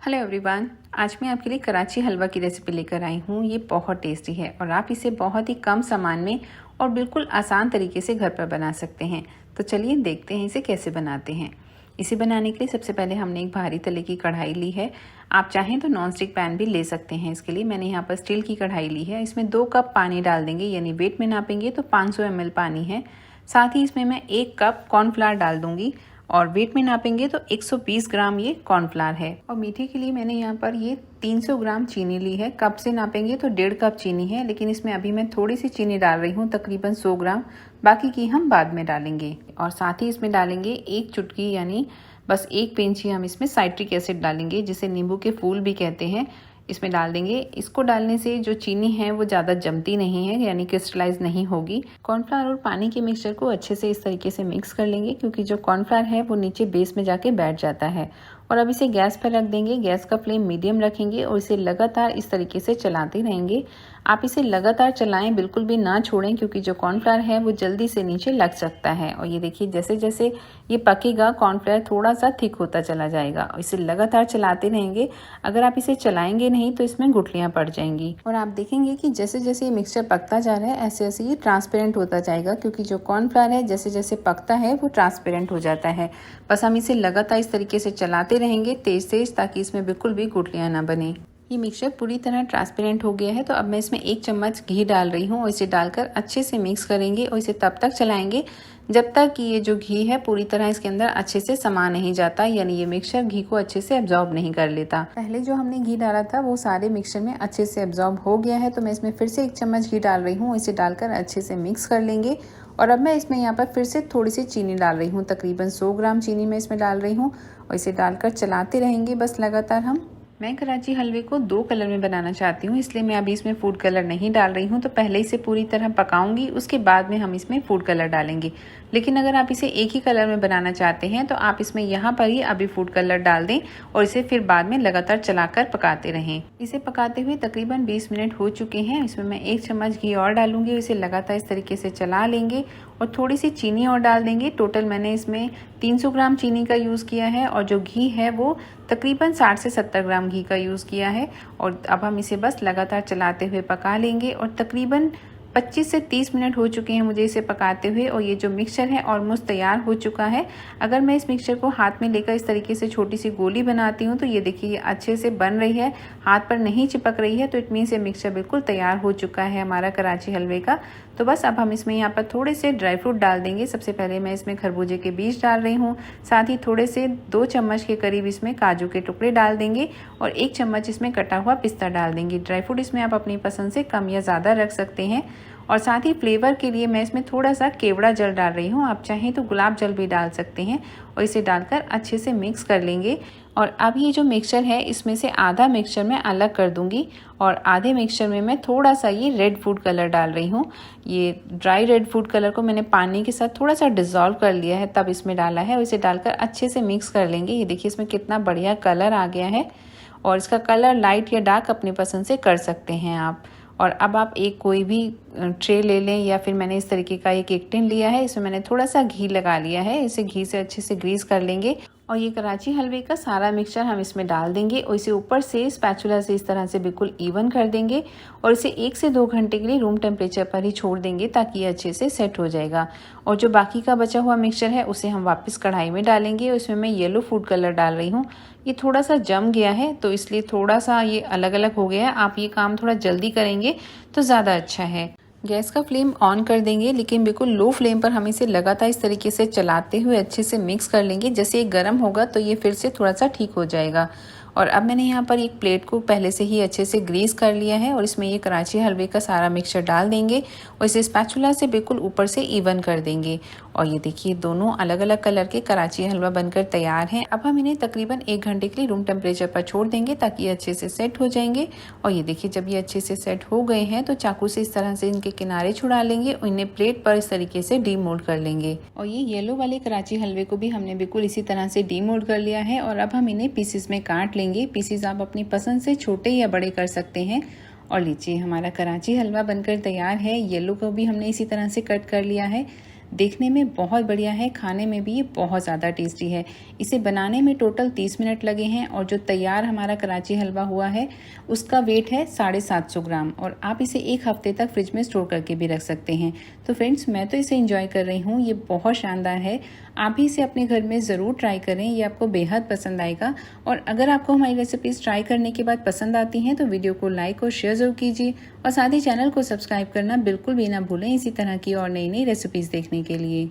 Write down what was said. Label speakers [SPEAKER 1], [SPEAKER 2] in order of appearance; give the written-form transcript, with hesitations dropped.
[SPEAKER 1] Hello everyone, आज मैं आपके लिए कराची हलवा की रेसिपी लेकर आई हूँ। ये बहुत टेस्टी है और आप इसे बहुत ही कम सामान में और बिल्कुल आसान तरीके से घर पर बना सकते हैं। तो चलिए देखते हैं इसे कैसे बनाते हैं। इसे बनाने के लिए सबसे पहले हमने एक भारी तले की कढ़ाई ली है। आप चाहें तो नॉन स्टिक पैन भी ले सकते हैं। इसके लिए मैंने यहाँ पर स्टील की कढ़ाई ली है। इसमें 2 कप पानी डाल देंगे, यानी वेट में नापेंगे तो 500 ml पानी है। साथ ही इसमें मैं 1 कप कॉर्नफ्लावर डाल दूंगी और वेट में नापेंगे तो 120 ग्राम ये कॉर्नफ्लावर है। और मीठे के लिए मैंने यहाँ पर ये 300 ग्राम चीनी ली है। कप से नापेंगे तो 1.5 कप चीनी है, लेकिन इसमें अभी मैं थोड़ी सी चीनी डाल रही हूँ, तकरीबन 100 ग्राम। बाकी की हम बाद में डालेंगे। और साथ ही इसमें डालेंगे 1 चुटकी, यानी बस 1 पिंच ही हम इसमें साइट्रिक एसिड डालेंगे, जिसे नींबू के फूल भी कहते हैं। इसमें डाल देंगे। इसको डालने से जो चीनी है वो ज़्यादा जमती नहीं है, यानी क्रिस्टलाइज नहीं होगी। कॉर्नफ्लावर और पानी के मिक्सचर को अच्छे से इस तरीके से मिक्स कर लेंगे, क्योंकि जो कॉर्नफ्लावर है वो नीचे बेस में जाके बैठ जाता है। और अब इसे गैस पर रख देंगे। गैस का फ्लेम मीडियम रखेंगे और इसे लगातार इस तरीके से चलाते रहेंगे। आप इसे लगातार चलाएं, बिल्कुल भी ना छोड़ें, क्योंकि जो कॉर्नफ्लावर है वो जल्दी से नीचे लग सकता है। और ये देखिए, जैसे जैसे ये पकेगा कॉर्नफ्लावर थोड़ा सा थिक होता चला जाएगा। और इसे लगातार चलाते रहेंगे। अगर आप इसे चलाएंगे नहीं तो इसमें गुठलियाँ पड़ जाएंगी। और आप देखेंगे कि जैसे जैसे ये मिक्सचर पकता जा रहा है, ऐसे ऐसे ये ट्रांसपेरेंट होता जाएगा, क्योंकि जो कॉर्नफ्लावर है जैसे जैसे पकता है वो ट्रांसपेरेंट हो जाता है। बस हम इसे लगातार इस तरीके से चलाते रहेंगे तेज तेज, ताकि इसमें बिल्कुल भी गुठलियाँ ना बने। ये मिक्सचर पूरी तरह ट्रांसपेरेंट हो गया है। तो अब मैं इसमें 1 चम्मच घी डाल रही हूँ और इसे डालकर अच्छे से मिक्स करेंगे। और इसे तब तक चलाएंगे जब तक कि ये जो घी है पूरी तरह इसके अंदर अच्छे से समा नहीं जाता, यानी ये मिक्सचर घी को अच्छे से एब्जॉर्ब नहीं कर लेता। पहले जो हमने घी डाला था वो सारे मिक्सचर में अच्छे से एब्जॉर्ब हो गया है। तो मैं इसमें फिर से 1 चम्मच घी डाल रही हूँ। इसे डालकर अच्छे से मिक्स कर लेंगे। और अब मैं इसमें यहाँ पर फिर से थोड़ी सी चीनी डाल रही हूँ, तकरीबन 100 ग्राम चीनी मैं इसमें डाल रही हूँ। और इसे डालकर चलाते रहेंगे बस लगातार हम। मैं कराची हलवे को 2 कलर में बनाना चाहती हूँ, इसलिए मैं अभी इसमें फूड कलर नहीं डाल रही हूँ। तो पहले इसे पूरी तरह पकाऊंगी, उसके बाद में हम इसमें फूड कलर डालेंगे। लेकिन अगर आप इसे एक ही कलर में बनाना चाहते हैं तो आप इसमें यहाँ पर ही अभी फूड कलर डाल दें और इसे फिर बाद में लगातार चलाकर पकाते रहें। इसे पकाते हुए तकरीबन 20 मिनट हो चुके हैं। इसमें मैं 1 चम्मच घी और डालूंगी। इसे लगातार इस तरीके से चला लेंगे और थोड़ी सी चीनी और डाल देंगे। टोटल मैंने इसमें 300 ग्राम चीनी का यूज़ किया है और जो घी है वो तकरीबन 60 से 70 ग्राम घी का यूज़ किया है। और अब हम इसे बस लगातार चलाते हुए पका लेंगे। और तकरीबन 25 से 30 मिनट हो चुके हैं मुझे इसे पकाते हुए। और ये जो मिक्सचर है ऑलमोस्ट तैयार हो चुका है। अगर मैं इस मिक्सचर को हाथ में लेकर इस तरीके से छोटी सी गोली बनाती हूँ तो ये देखिए, ये अच्छे से बन रही है, हाथ पर नहीं चिपक रही है। तो इट मीन्स ये मिक्सचर बिल्कुल तैयार हो चुका है हमारा कराची हलवे का। तो बस अब हम इसमें यहाँ पर थोड़े से ड्राई फ्रूट डाल देंगे। सबसे पहले मैं इसमें खरबूजे के बीज डाल रही हूँ। साथ ही थोड़े से 2 चम्मच के करीब इसमें काजू के टुकड़े डाल देंगे और 1 चम्मच इसमें कटा हुआ पिस्ता डाल देंगे। ड्राई फ्रूट इसमें आप अपनी पसंद से कम या ज़्यादा रख सकते हैं। और साथ ही फ्लेवर के लिए मैं इसमें थोड़ा सा केवड़ा जल डाल रही हूँ। आप चाहें तो गुलाब जल भी डाल सकते हैं। और इसे डालकर अच्छे से मिक्स कर लेंगे। और अब ये जो मिक्सचर है इसमें से आधा मिक्सचर मैं अलग कर दूंगी और आधे मिक्सचर में मैं थोड़ा सा ये रेड फूड कलर डाल रही हूँ। ये ड्राई रेड फूड कलर को मैंने पानी के साथ थोड़ा सा डिज़ोल्व कर लिया है, तब इसमें डाला है। और इसे डालकर अच्छे से मिक्स कर लेंगे। ये देखिए, इसमें कितना बढ़िया कलर आ गया है। और इसका कलर लाइट या डार्क अपनी पसंद से कर सकते हैं आप। और अब आप एक कोई भी ट्रे ले लें, या फिर मैंने इस तरीके का एक टिन लिया है, इसमें मैंने थोड़ा सा घी लगा लिया है। इसे घी से अच्छे से ग्रीस कर लेंगे और ये कराची हलवे का सारा मिक्सचर हम इसमें डाल देंगे और इसे ऊपर से स्पैचुला से इस तरह से बिल्कुल इवन कर देंगे। और इसे 1 से 2 घंटे के लिए रूम टेम्परेचर पर ही छोड़ देंगे, ताकि ये अच्छे से सेट हो जाएगा। और जो बाकी का बचा हुआ मिक्सचर है उसे हम वापस कढ़ाई में डालेंगे और इसमें मैं येलो फूड कलर डाल रही हूँ। ये थोड़ा सा जम गया है तो इसलिए थोड़ा सा ये अलग अलग हो गया है। आप ये काम थोड़ा जल्दी करेंगे तो ज़्यादा अच्छा है। गैस का फ्लेम ऑन कर देंगे, लेकिन बिल्कुल लो फ्लेम पर हम इसे लगातार इस तरीके से चलाते हुए अच्छे से मिक्स कर लेंगे। जैसे ये गर्म होगा तो ये फिर से थोड़ा सा ठीक हो जाएगा। और अब मैंने यहाँ पर एक प्लेट को पहले से ही अच्छे से ग्रीस कर लिया है और इसमें ये कराची हलवे का सारा मिक्सचर डाल देंगे और इसे स्पैचुला से बिल्कुल ऊपर से इवन कर देंगे। और ये देखिए, दोनों अलग अलग कलर के कराची हलवा बनकर तैयार हैं। अब हम इन्हें तकरीबन 1 घंटे के लिए रूम टेम्परेचर पर छोड़ देंगे, ताकि ये अच्छे से सेट हो जाएंगे। और ये देखिए, जब ये अच्छे से सेट हो गए हैं तो चाकू से इस तरह से इनके किनारे छुड़ा लेंगे और इन्हें प्लेट पर इस तरीके से डीमोल्ड कर लेंगे। और ये येलो वाले कराची हलवे को भी हमने बिल्कुल इसी तरह से डीमोल्ड कर लिया है। और अब हम इन्हें पीसेस में काट लेंगे। पीसेस आप अपनी पसंद से छोटे या बड़े कर सकते हैं। और लीजिए, हमारा कराची हलवा बनकर तैयार है। येलो को भी हमने इसी तरह से कट कर लिया है। देखने में बहुत बढ़िया है, खाने में भी ये बहुत ज़्यादा टेस्टी है। इसे बनाने में टोटल 30 मिनट लगे हैं और जो तैयार हमारा कराची हलवा हुआ है उसका वेट है 750 ग्राम और आप इसे 1 हफ्ते तक फ्रिज में स्टोर करके भी रख सकते हैं। तो फ्रेंड्स, मैं तो इसे इंजॉय कर रही हूँ, ये बहुत शानदार है। आप भी इसे अपने घर में ज़रूर ट्राई करें, ये आपको बेहद पसंद आएगा। और अगर आपको हमारी रेसिपीज़ ट्राई करने के बाद पसंद आती हैं तो वीडियो को लाइक और शेयर ज़रूर कीजिए और साथ ही चैनल को सब्सक्राइब करना बिल्कुल भी ना भूलें इसी तरह की और नई नई रेसिपीज़ देखने के लिए।